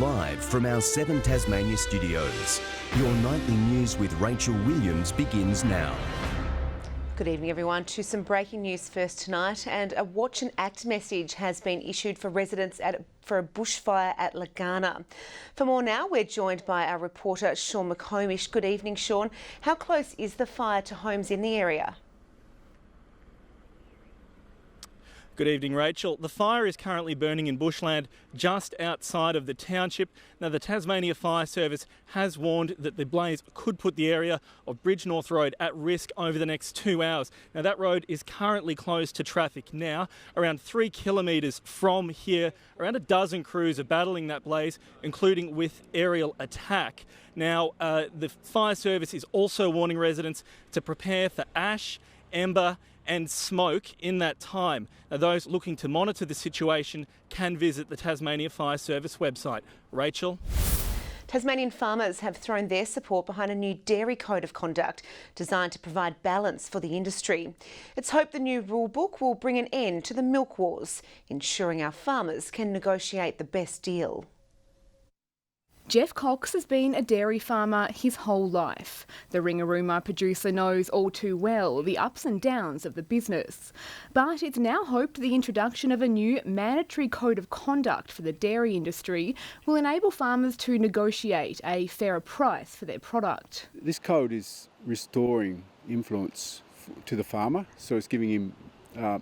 Live from our 7 Tasmania studios, your nightly news with Rachel Williams begins now. Good evening, everyone. To some breaking news first tonight, and a watch and act message has been issued for residents for a bushfire at Laguna. For more now, we're joined by our reporter Sean McComish. Good evening, Sean. How close is the fire to homes in the area? Good evening, Rachel. The fire is currently burning in bushland just outside of the township. Now, the Tasmania Fire Service has warned that the blaze could put the area of Bridge North Road at risk over the next 2 hours. Now, that road is currently closed to traffic now. Around 3 kilometres from here, around a dozen crews are battling that blaze, including with aerial attack. Now, the Fire Service is also warning residents to prepare for ash, ember and smoke in that time. Now, those looking to monitor the situation can visit the Tasmania Fire Service website. Rachel? Tasmanian farmers have thrown their support behind a new dairy code of conduct designed to provide balance for the industry. It's hoped the new rule book will bring an end to the milk wars, ensuring our farmers can negotiate the best deal. Jeff Cox has been a dairy farmer his whole life. The Ringarooma producer knows all too well the ups and downs of the business. But it's now hoped the introduction of a new mandatory code of conduct for the dairy industry will enable farmers to negotiate a fairer price for their product. This code is restoring influence to the farmer, so it's giving him a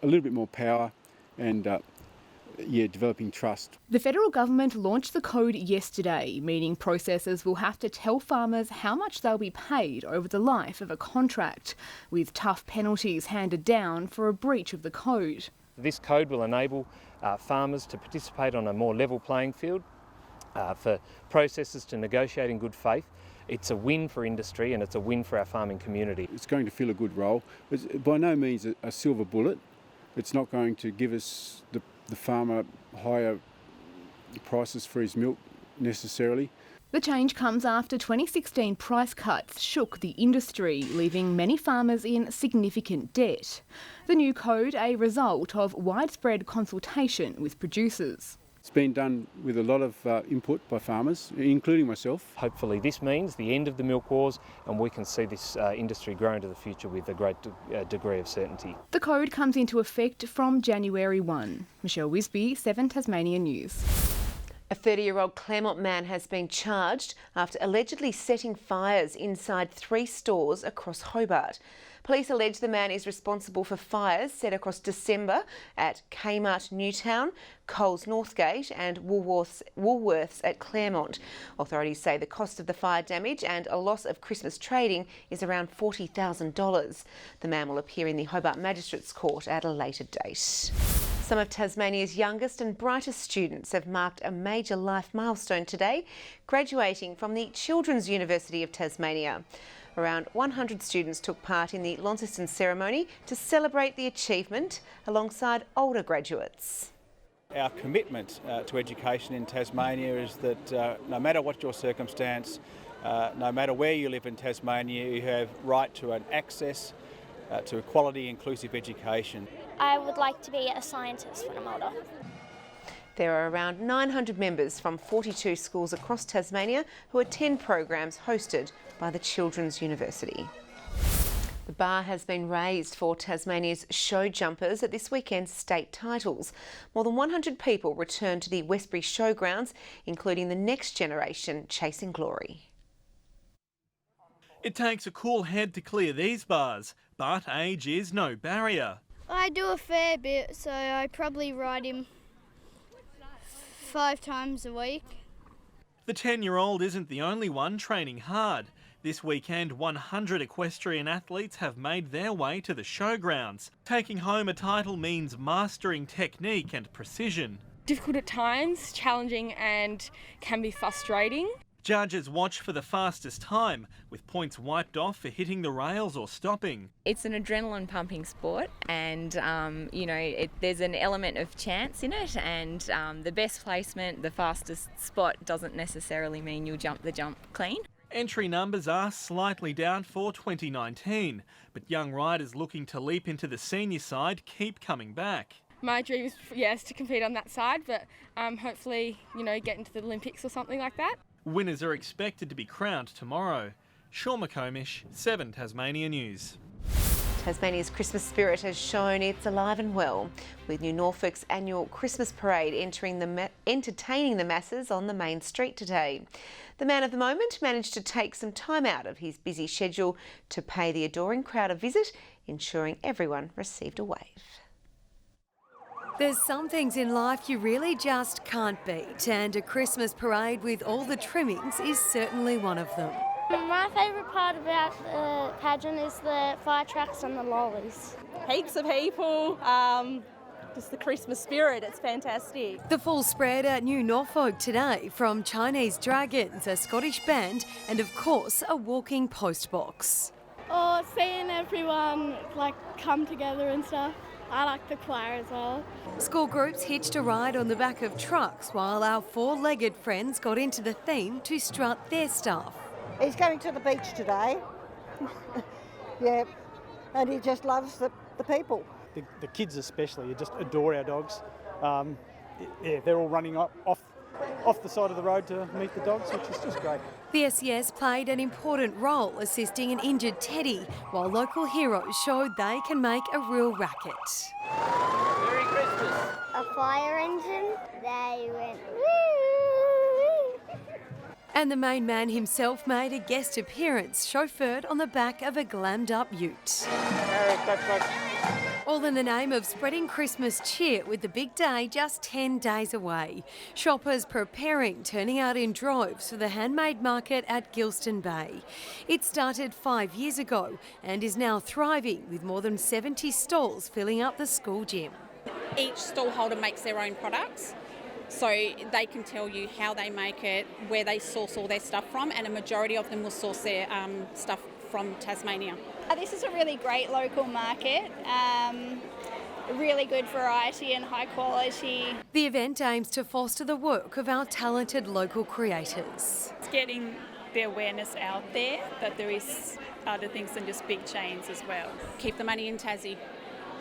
little bit more power and developing trust. The federal government launched the code yesterday, meaning processors will have to tell farmers how much they'll be paid over the life of a contract, with tough penalties handed down for a breach of the code. This code will enable farmers to participate on a more level playing field, for processors to negotiate in good faith. It's a win for industry and it's a win for our farming community. It's going to fill a good role. It's by no means a silver bullet. It's not going to give us the farmer higher prices for his milk necessarily. The change comes after 2016 price cuts shook the industry, leaving many farmers in significant debt. The new code a result of widespread consultation with producers. It's been done with a lot of input by farmers, including myself. Hopefully this means the end of the milk wars and we can see this industry grow into the future with a great degree of certainty. The code comes into effect from January 1. Michelle Wisby, 7 Tasmania News. A 30-year-old Claremont man has been charged after allegedly setting fires inside 3 stores across Hobart. Police allege the man is responsible for fires set across December at Kmart Newtown, Coles Northgate and Woolworths at Claremont. Authorities say the cost of the fire damage and a loss of Christmas trading is around $40,000. The man will appear in the Hobart Magistrates Court at a later date. Some of Tasmania's youngest and brightest students have marked a major life milestone today, graduating from the Children's University of Tasmania. Around 100 students took part in the Launceston ceremony to celebrate the achievement alongside older graduates. Our commitment to education in Tasmania is that no matter what your circumstance, no matter where you live in Tasmania, you have right to an access to a quality, inclusive education. I would like to be a scientist when I'm older. There are around 900 members from 42 schools across Tasmania who attend programs hosted by the Children's University. The bar has been raised for Tasmania's Showjumpers at this weekend's state titles. More than 100 people returned to the Westbury Showgrounds, including the next generation chasing glory. It takes a cool head to clear these bars, but age is no barrier. I do a fair bit, so I probably ride him 5 times a week. The 10-year-old isn't the only one training hard. This weekend, 100 equestrian athletes have made their way to the showgrounds. Taking home a title means mastering technique and precision. Difficult at times, challenging and can be frustrating. Judges watch for the fastest time, with points wiped off for hitting the rails or stopping. It's an adrenaline pumping sport and, there's an element of chance in it, and the best placement, the fastest spot doesn't necessarily mean you'll jump the jump clean. Entry numbers are slightly down for 2019, but young riders looking to leap into the senior side keep coming back. My dream is, yes, to compete on that side, but hopefully, get into the Olympics or something like that. Winners are expected to be crowned tomorrow. Sean McComish, 7 Tasmania News. Tasmania's Christmas spirit has shown it's alive and well, with New Norfolk's annual Christmas parade entertaining the masses on the main street today. The man of the moment managed to take some time out of his busy schedule to pay the adoring crowd a visit, ensuring everyone received a wave. There's some things in life you really just can't beat, and a Christmas parade with all the trimmings is certainly one of them. My favourite part about the pageant is the fire trucks and the lollies. Heaps of people, just the Christmas spirit, it's fantastic. The full spread at New Norfolk today, from Chinese dragons, a Scottish band and of course a walking postbox. Oh, seeing everyone come together and stuff. I like the choir as well. School groups hitched a ride on the back of trucks while our four-legged friends got into the theme to strut their stuff. He's going to the beach today, yeah, and he just loves the people. The kids especially, you just adore our dogs. They're all running off the side of the road to meet the dogs, which is just great. The SES played an important role assisting an injured teddy, while local heroes showed they can make a real racket. Merry Christmas. A fire engine. They went woo. And the main man himself made a guest appearance, chauffeured on the back of a glammed-up ute. All in the name of spreading Christmas cheer, with the big day just 10 days away. Shoppers preparing, turning out in droves for the handmade market at Gilston Bay. It started 5 years ago and is now thriving, with more than 70 stalls filling up the school gym. Each stallholder makes their own products, so they can tell you how they make it, where they source all their stuff from, and a majority of them will source their stuff from Tasmania. This is a really great local market, really good variety and high quality. The event aims to foster the work of our talented local creators. It's getting the awareness out there that there is other things than just big chains as well. Keep the money in Tassie,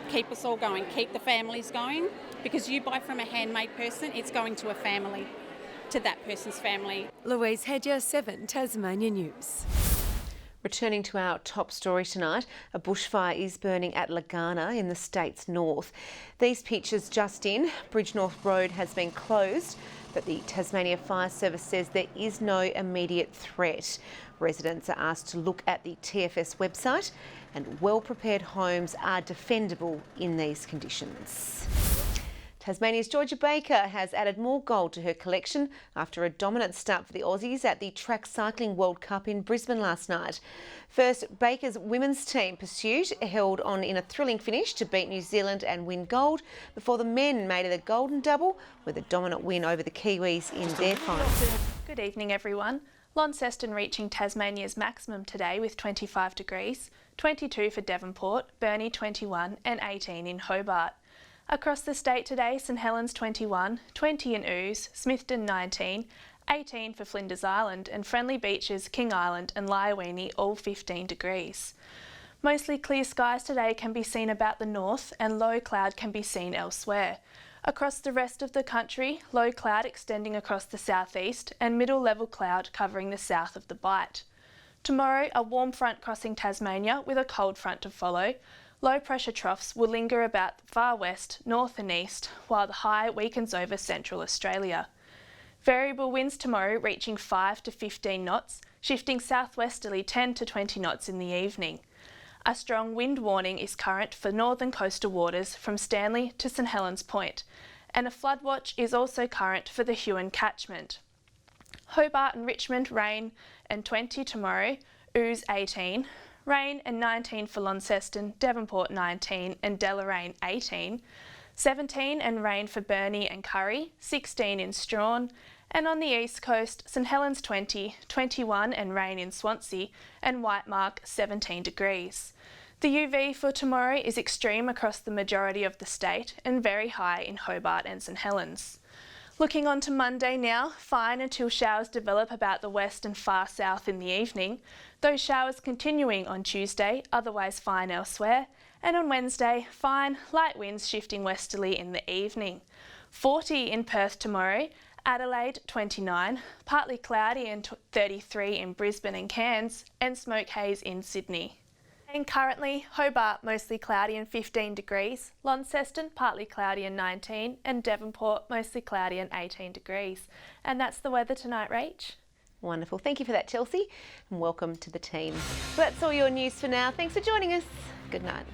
keep us all going, keep the families going, because you buy from a handmade person, it's going to a family, to that person's family. Louise Hedger, 7 Tasmania News. Returning to our top story tonight, a bushfire is burning at Laguna in the state's north. These pictures just in, Bridge North Road has been closed, but the Tasmania Fire Service says there is no immediate threat. Residents are asked to look at the TFS website, and well-prepared homes are defendable in these conditions. Tasmania's Georgia Baker has added more gold to her collection after a dominant start for the Aussies at the Track Cycling World Cup in Brisbane last night. First, Baker's women's team Pursuit held on in a thrilling finish to beat New Zealand and win gold, before the men made it a golden double with a dominant win over the Kiwis in their final. Good evening everyone. Launceston reaching Tasmania's maximum today with 25 degrees, 22 for Devonport, Burnie 21 and 18 in Hobart. Across the state today, St Helens 21, 20 in Ouse, Smithton 19, 18 for Flinders Island, and Friendly Beaches, King Island and Lyowini all 15 degrees. Mostly clear skies today can be seen about the north, and low cloud can be seen elsewhere. Across the rest of the country, low cloud extending across the southeast and middle level cloud covering the south of the Bight. Tomorrow, a warm front crossing Tasmania with a cold front to follow. Low pressure troughs will linger about the far west, north and east, while the high weakens over central Australia. Variable winds tomorrow reaching 5 to 15 knots, shifting southwesterly 10 to 20 knots in the evening. A strong wind warning is current for northern coastal waters from Stanley to St Helens Point, and a flood watch is also current for the Huon catchment. Hobart and Richmond rain and 20 tomorrow, Ouse 18, rain and 19 for Launceston, Devonport 19 and Deloraine 18, 17 and rain for Burnie and Curry, 16 in Strawn, and on the east coast, St Helens 20, 21 and rain in Swansea, and Whitemark 17 degrees. The UV for tomorrow is extreme across the majority of the state and very high in Hobart and St Helens. Looking on to Monday now, fine until showers develop about the west and far south in the evening, those showers continuing on Tuesday, otherwise fine elsewhere, And on Wednesday, fine, light winds shifting westerly in the evening. 40 in Perth tomorrow, Adelaide 29, partly cloudy and 33 in Brisbane and Cairns, and smoke haze in Sydney. And currently, Hobart mostly cloudy and 15 degrees, Launceston partly cloudy and 19, and Devonport mostly cloudy and 18 degrees. And that's the weather tonight, Rach. Wonderful. Thank you for that, Chelsea, and welcome to the team. So that's all your news for now. Thanks for joining us. Good night.